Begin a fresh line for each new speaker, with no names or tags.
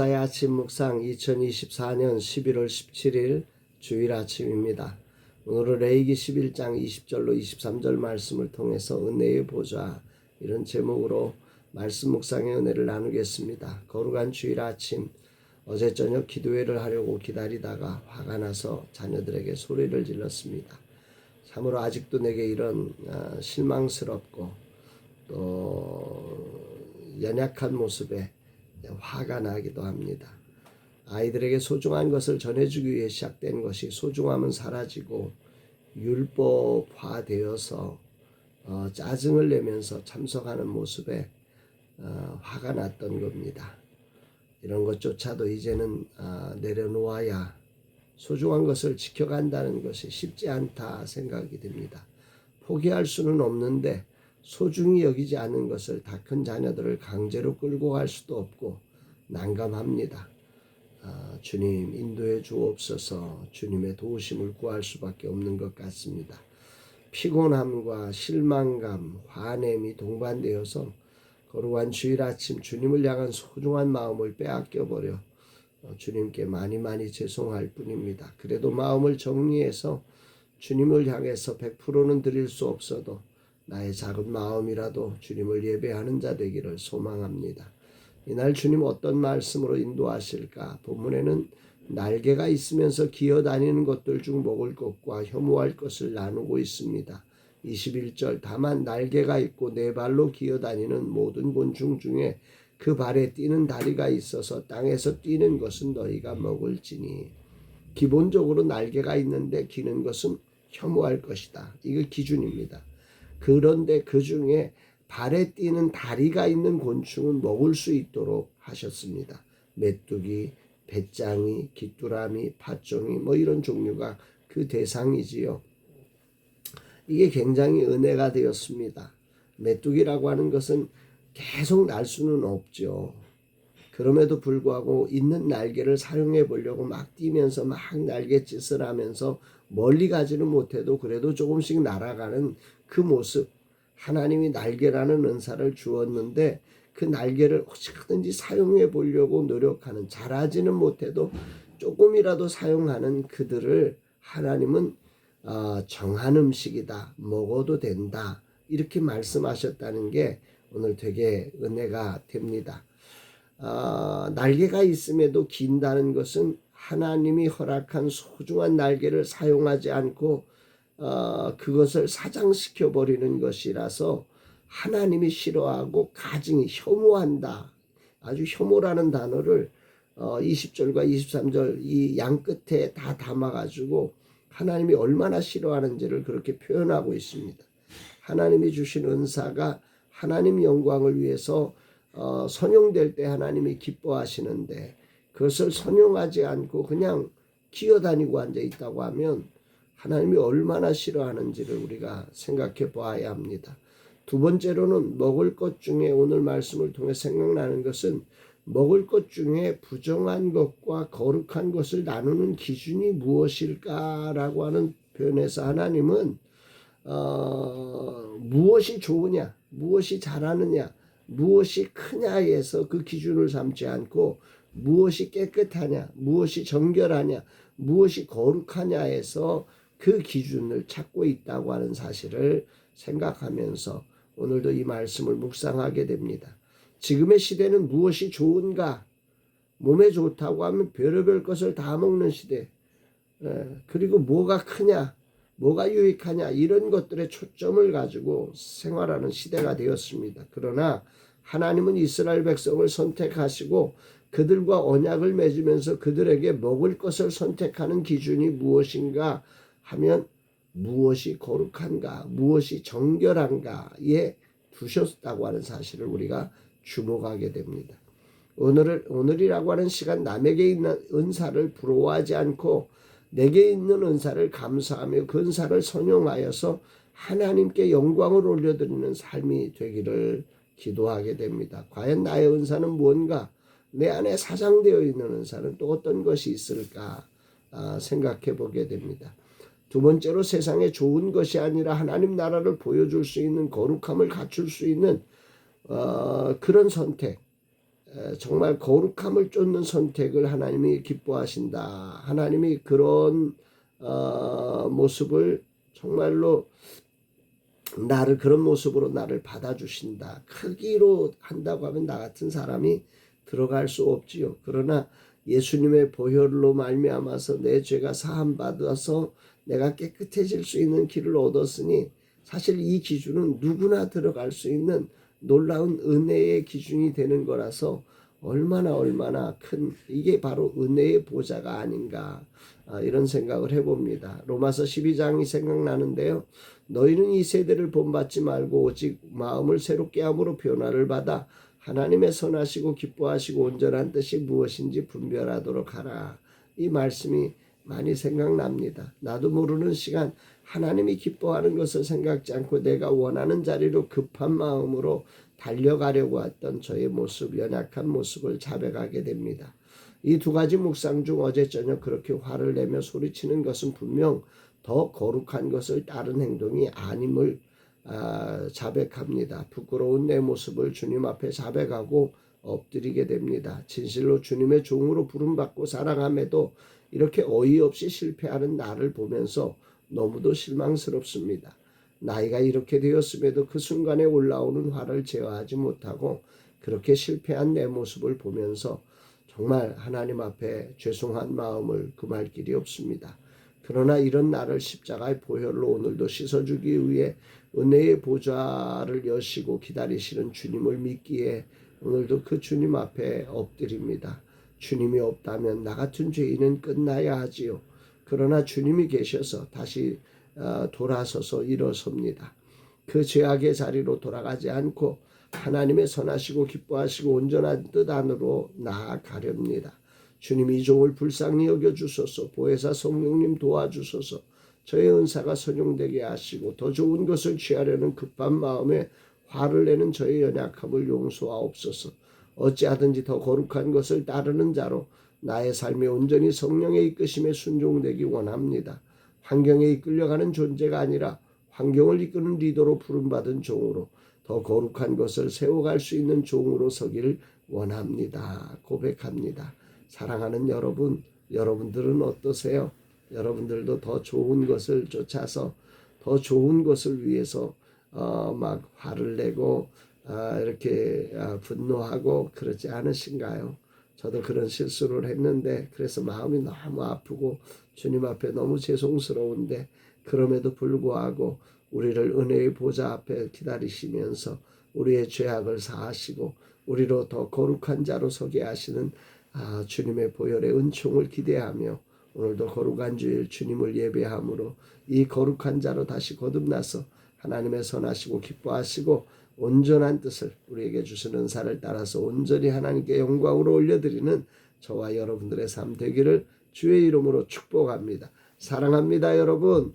사의 아침 묵상 2024년 11월 17일 주일 아침입니다. 오늘은 레위기 11장 20절로 23절 말씀을 통해서 은혜의 보좌 이런 제목으로 말씀 묵상의 은혜를 나누겠습니다. 거룩한 주일 아침 어제 저녁 기도회를 하려고 기다리다가 화가 나서 자녀들에게 소리를 질렀습니다. 참으로 아직도 내게 이런 실망스럽고 또 연약한 모습에 화가 나기도 합니다. 아이들에게 소중한 것을 전해주기 위해 시작된 것이 소중함은 사라지고 율법화되어서 짜증을 내면서 참석하는 모습에 화가 났던 겁니다. 이런 것조차도 이제는 내려놓아야 소중한 것을 지켜간다는 것이 쉽지 않다 생각이 듭니다. 포기할 수는 없는데 소중히 여기지 않은 것을 다 큰 자녀들을 강제로 끌고 갈 수도 없고 난감합니다. 주님 인도해 주옵소서. 주님의 도우심을 구할 수밖에 없는 것 같습니다. 피곤함과 실망감, 화냄이 동반되어서 거룩한 주일 아침 주님을 향한 소중한 마음을 빼앗겨버려 주님께 많이 죄송할 뿐입니다. 그래도 마음을 정리해서 주님을 향해서 100%는 드릴 수 없어도 나의 작은 마음이라도 주님을 예배하는 자 되기를 소망합니다. 이날 주님 어떤 말씀으로 인도하실까? 본문에는 날개가 있으면서 기어다니는 것들 중 먹을 것과 혐오할 것을 나누고 있습니다. 21절 다만 날개가 있고 네 발로 기어다니는 모든 곤충 중에 그 발에 뛰는 다리가 있어서 땅에서 뛰는 것은 너희가 먹을지니. 기본적으로 날개가 있는데 기는 것은 혐오할 것이다. 이거 기준입니다. 그런데 그 중에 발에 뛰는 다리가 있는 곤충은 먹을 수 있도록 하셨습니다. 메뚜기, 배짱이, 귀뚜라미, 팥종이 이런 종류가 그 대상이지요. 이게 굉장히 은혜가 되었습니다. 메뚜기라고 하는 것은 계속 날 수는 없죠. 그럼에도 불구하고 있는 날개를 사용해 보려고 막 뛰면서 막 날갯짓을 하면서 멀리 가지는 못해도 그래도 조금씩 날아가는 그 모습, 하나님이 날개라는 은사를 주었는데 그 날개를 어떻게든지 사용해 보려고 노력하는, 잘하지는 못해도 조금이라도 사용하는 그들을 하나님은 정한 음식이다, 먹어도 된다, 이렇게 말씀하셨다는 게 오늘 되게 은혜가 됩니다. 날개가 있음에도 긴다는 것은 하나님이 허락한 소중한 날개를 사용하지 않고 그것을 사장시켜 버리는 것이라서 하나님이 싫어하고 가증이 혐오한다. 아주 혐오라는 단어를 20절과 23절 이 양 끝에 다 담아가지고 하나님이 얼마나 싫어하는지를 그렇게 표현하고 있습니다. 하나님이 주신 은사가 하나님 영광을 위해서 선용될 때 하나님이 기뻐하시는데 그것을 선용하지 않고 그냥 기어다니고 앉아있다고 하면 하나님이 얼마나 싫어하는지를 우리가 생각해 보아야 합니다. 두 번째로는 먹을 것 중에 오늘 말씀을 통해 생각나는 것은 먹을 것 중에 부정한 것과 거룩한 것을 나누는 기준이 무엇일까라고 하는 표현에서 하나님은 무엇이 좋으냐, 무엇이 잘하느냐, 무엇이 크냐에서 그 기준을 삼지 않고 무엇이 깨끗하냐, 무엇이 정결하냐, 무엇이 거룩하냐에서 그 기준을 찾고 있다고 하는 사실을 생각하면서 오늘도 이 말씀을 묵상하게 됩니다. 지금의 시대는 무엇이 좋은가? 몸에 좋다고 하면 별의별 것을 다 먹는 시대. 그리고 뭐가 크냐, 뭐가 유익하냐, 이런 것들에 초점을 가지고 생활하는 시대가 되었습니다. 그러나 하나님은 이스라엘 백성을 선택하시고 그들과 언약을 맺으면서 그들에게 먹을 것을 선택하는 기준이 무엇인가 하면 무엇이 거룩한가, 무엇이 정결한가에 두셨다고 하는 사실을 우리가 주목하게 됩니다. 오늘이라고 하는 시간 남에게 있는 은사를 부러워하지 않고 내게 있는 은사를 감사하며 그 은사를 선용하여서 하나님께 영광을 올려드리는 삶이 되기를 기도하게 됩니다. 과연 나의 은사는 무언가? 내 안에 사장되어 있는 은사는 또 어떤 것이 있을까 생각해 보게 됩니다. 두 번째로 세상에 좋은 것이 아니라 하나님 나라를 보여줄 수 있는 거룩함을 갖출 수 있는 그런 선택, 정말 거룩함을 쫓는 선택을 하나님이 기뻐하신다. 하나님이 그런 모습을 정말로 그런 모습으로 나를 받아주신다. 크기로 한다고 하면 나 같은 사람이 들어갈 수 없지요. 그러나 예수님의 보혈로 말미암아서 내 죄가 사함 받아서 내가 깨끗해질 수 있는 길을 얻었으니 사실 이 기준은 누구나 들어갈 수 있는 놀라운 은혜의 기준이 되는 거라서 얼마나 큰, 이게 바로 은혜의 보좌가 아닌가, 이런 생각을 해봅니다. 로마서 12장이 생각나는데요. 너희는 이 세대를 본받지 말고 오직 마음을 새롭게 함으로 변화를 받아 하나님의 선하시고 기뻐하시고 온전한 뜻이 무엇인지 분별하도록 하라. 이 말씀이 많이 생각납니다. 나도 모르는 시간 하나님이 기뻐하는 것을 생각지 않고 내가 원하는 자리로 급한 마음으로 달려가려고 했던 저의 모습, 연약한 모습을 자백하게 됩니다. 이 두 가지 묵상 중 어제 저녁 그렇게 화를 내며 소리치는 것은 분명 더 거룩한 것을 따른 행동이 아님을 자백합니다. 부끄러운 내 모습을 주님 앞에 자백하고 엎드리게 됩니다. 진실로 주님의 종으로 부름받고 사랑함에도 이렇게 어이없이 실패하는 나를 보면서 너무도 실망스럽습니다. 나이가 이렇게 되었음에도 그 순간에 올라오는 화를 제어하지 못하고 그렇게 실패한 내 모습을 보면서 정말 하나님 앞에 죄송한 마음을 금할 길이 없습니다. 그러나 이런 나를 십자가의 보혈로 오늘도 씻어주기 위해 은혜의 보좌를 여시고 기다리시는 주님을 믿기에 오늘도 그 주님 앞에 엎드립니다. 주님이 없다면 나 같은 죄인은 끝나야 하지요. 그러나 주님이 계셔서 다시 돌아서서 일어섭니다. 그 죄악의 자리로 돌아가지 않고 하나님의 선하시고 기뻐하시고 온전한 뜻 안으로 나아가렵니다. 주님이 이 종을 불쌍히 여겨주소서. 보혜사 성령님 도와주소서. 저의 은사가 선용되게 하시고 더 좋은 것을 취하려는 급한 마음에 화를 내는 저의 연약함을 용서하옵소서. 어찌하든지 더 거룩한 것을 따르는 자로 나의 삶이 온전히 성령의 이끄심에 순종되기 원합니다. 환경에 이끌려가는 존재가 아니라 환경을 이끄는 리더로 부름받은 종으로 더 거룩한 것을 세워갈 수 있는 종으로 서기를 원합니다. 고백합니다. 사랑하는 여러분, 여러분들은 어떠세요? 여러분들도 더 좋은 것을 쫓아서 더 좋은 것을 위해서 막 화를 내고 이렇게 분노하고 그러지 않으신가요? 저도 그런 실수를 했는데 그래서 마음이 너무 아프고 주님 앞에 너무 죄송스러운데 그럼에도 불구하고 우리를 은혜의 보좌 앞에 기다리시면서 우리의 죄악을 사하시고 우리로 더 거룩한 자로 서게 하시는 주님의 보혈의 은총을 기대하며 오늘도 거룩한 주일 주님을 예배함으로 이 거룩한 자로 다시 거듭나서 하나님의 선하시고 기뻐하시고 온전한 뜻을 우리에게 주시는 은사를 따라서 온전히 하나님께 영광으로 올려드리는 저와 여러분들의 삶 되기를 주의 이름으로 축복합니다. 사랑합니다, 여러분.